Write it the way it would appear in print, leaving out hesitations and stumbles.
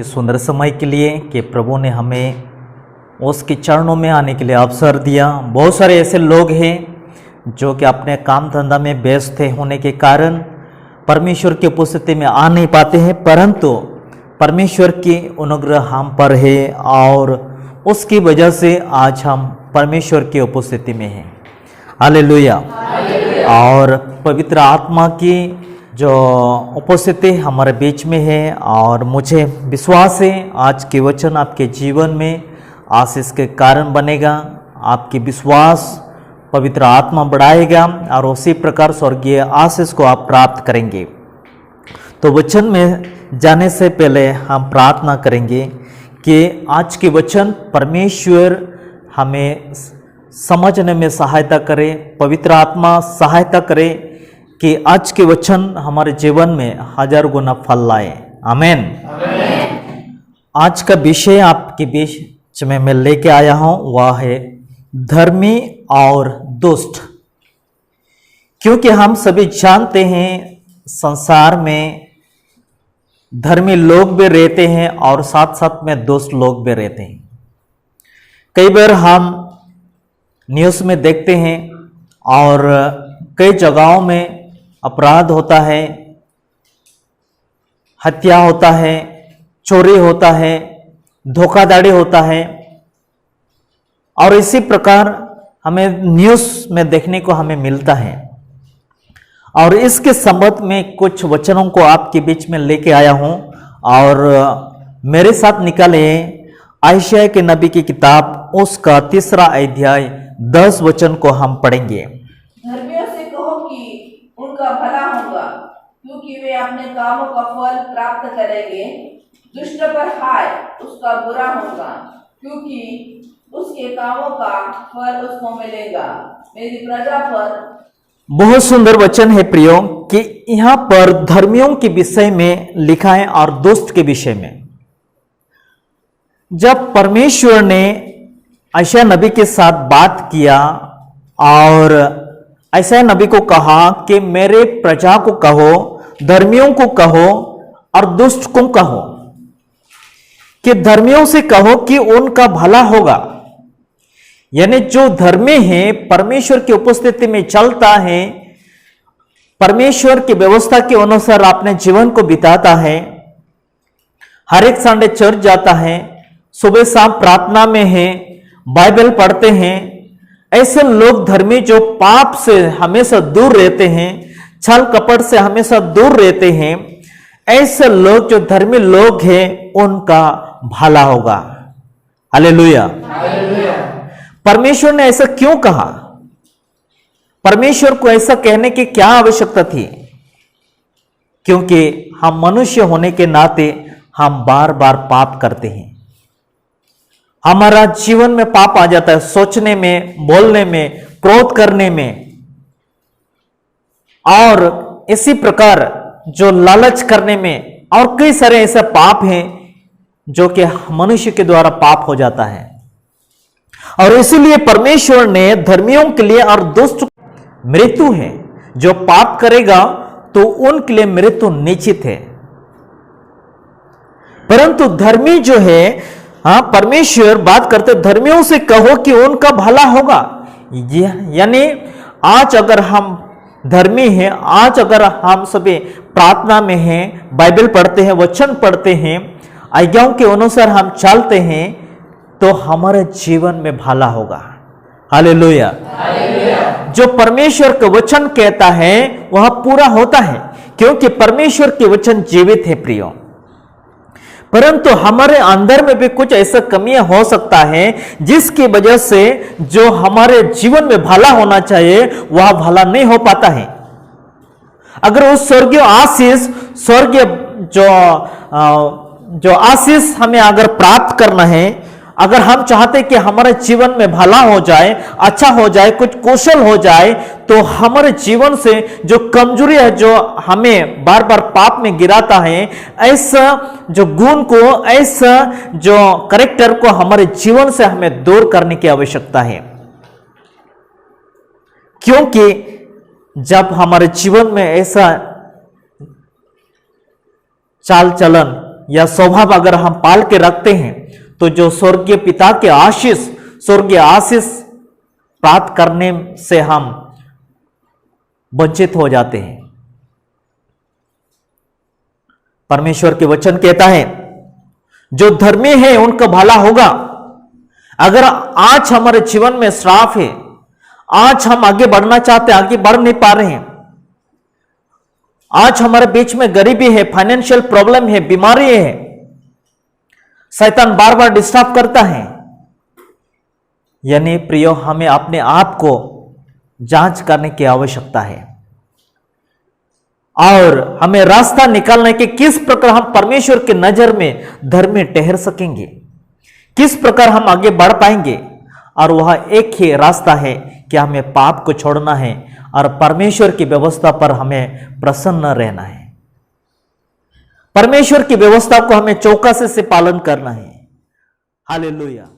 इस सुंदर समय के लिए कि प्रभु ने हमें उसके चरणों में आने के लिए अवसर दिया। बहुत सारे ऐसे लोग हैं जो कि अपने काम धंधा में व्यस्त होने के कारण परमेश्वर की उपस्थिति में आ नहीं पाते हैं, परंतु परमेश्वर की अनुग्रह हम पर है और उसकी वजह से आज हम परमेश्वर की उपस्थिति में हैं। हालेलुया। और पवित्र आत्मा की जो उपस्थिति हमारे बीच में है और मुझे विश्वास है आज के वचन आपके जीवन में आशीष के कारण बनेगा। आपकी विश्वास पवित्र आत्मा बढ़ाएगा और उसी प्रकार स्वर्गीय आशीष को आप प्राप्त करेंगे। तो वचन में जाने से पहले हम प्रार्थना करेंगे कि आज के वचन परमेश्वर हमें समझने में सहायता करे, पवित्र आत्मा सहायता करे कि आज के वचन हमारे जीवन में 1000 गुना फल लाए। आमीन। आज का विषय आपके बीच में मैं लेके आया हूं, वह है धर्मी और दुष्ट। क्योंकि हम सभी जानते हैं संसार में धर्मी लोग भी रहते हैं और साथ साथ में दुष्ट लोग भी रहते हैं। कई बार हम न्यूज़ में देखते हैं और कई जगहों में अपराध होता है, हत्या होता है, चोरी होता है, धोखाधड़ी होता है और इसी प्रकार हमें न्यूज़ में देखने को हमें मिलता है। और इसके संबंध में कुछ वचनों को आपके बीच में लेके आया हूं और मेरे साथ निकाले यशायाह के नबी की किताब उसका 3 अध्याय 10 वचन को हम पढ़ेंगे। धर्मियों से कहो कि उनका भला होगा, क्योंकि वे अपने कामों का फल प्राप्त करेंगे। दुष्ट पर हाय, उसका बुरा होगा, क्योंकि उसके कामों का फल उसको मिलेगा। मेरी प्रजा पर। बहुत सुंदर वचन है प्रियो कि यहाँ पर धर्मियों के विषय में लिखा है और दुष्ट के विषय में। जब परमेश्वर ने यशायाह नबी के साथ बात किया और यशायाह नबी को कहा कि मेरे प्रजा को कहो, धर्मियों को कहो और दुष्ट को कहो, कि धर्मियों से कहो कि उनका भला होगा। यानी जो धर्मी है, परमेश्वर की उपस्थिति में चलता है, परमेश्वर की व्यवस्था के अनुसार अपने जीवन को बिताता है, हर एक संडे चर्च जाता है, सुबह शाम प्रार्थना में है, बाइबल पढ़ते हैं, ऐसे लोग धर्मी जो पाप से हमेशा दूर रहते हैं, छल कपट से हमेशा दूर रहते हैं, ऐसे लोग जो धर्मी लोग हैं उनका भला होगा। हालेलुया। परमेश्वर ने ऐसा क्यों कहा? परमेश्वर को ऐसा कहने की क्या आवश्यकता थी? क्योंकि हम मनुष्य होने के नाते हम बार बार पाप करते हैं। हमारा जीवन में पाप आ जाता है, सोचने में, बोलने में, क्रोध करने में, और इसी प्रकार जो लालच करने में, और कई सारे ऐसे पाप हैं जो कि मनुष्य के द्वारा पाप हो जाता है। और इसीलिए परमेश्वर ने धर्मियों के लिए और दुष्ट मृत्यु है। जो पाप करेगा तो उनके लिए मृत्यु निश्चित है, परंतु धर्मी जो है, परमेश्वर बात करते धर्मियों से कहो कि उनका भला होगा। यानी आज अगर हम धर्मी हैं, आज अगर हम सभी प्रार्थना में हैं, बाइबल पढ़ते हैं, वचन पढ़ते हैं, आज्ञाओं के अनुसार हम चलते हैं, तो हमारे जीवन में भला होगा। हालेलुया। जो परमेश्वर का वचन कहता है वह पूरा होता है, क्योंकि परमेश्वर के वचन जीवित है प्रियो। परंतु हमारे अंदर में भी कुछ ऐसा कमियां हो सकता है जिसकी वजह से जो हमारे जीवन में भला होना चाहिए वह भला नहीं हो पाता है। अगर उस स्वर्गीय आशीष, स्वर्गीय जो आशीष हमें अगर प्राप्त करना है, अगर हम चाहते कि हमारे जीवन में भला हो जाए, अच्छा हो जाए, कुछ कुशल हो जाए, तो हमारे जीवन से जो कमजोरी है, जो हमें बार बार पाप में गिराता है, ऐसा जो गुण को, ऐसा जो कैरेक्टर को हमारे जीवन से हमें दूर करने की आवश्यकता है। क्योंकि जब हमारे जीवन में ऐसा चाल चलन या स्वभाव अगर हम पाल के रखते हैं तो जो स्वर्गीय पिता के आशीष, स्वर्गीय आशीष प्राप्त करने से हम वंचित हो जाते हैं। परमेश्वर के वचन कहता है जो धर्मी है उनका भला होगा। अगर आज हमारे जीवन में श्राप है, आज हम आगे बढ़ना चाहते हैं, आगे बढ़ नहीं पा रहे हैं, आज हमारे बीच में गरीबी है, फाइनेंशियल प्रॉब्लम है, बीमारी है, शैतान बार बार डिस्टर्ब करता है, यानी प्रियो हमें अपने आप को जांच करने की आवश्यकता है और हमें रास्ता निकालने के किस प्रकार हम परमेश्वर की नजर में धर्मी ठहर सकेंगे, किस प्रकार हम आगे बढ़ पाएंगे। और वह एक ही रास्ता है कि हमें पाप को छोड़ना है और परमेश्वर की व्यवस्था पर हमें प्रसन्न रहना है। परमेश्वर की व्यवस्था को हमें चौकसी से पालन करना है। हालेलुया।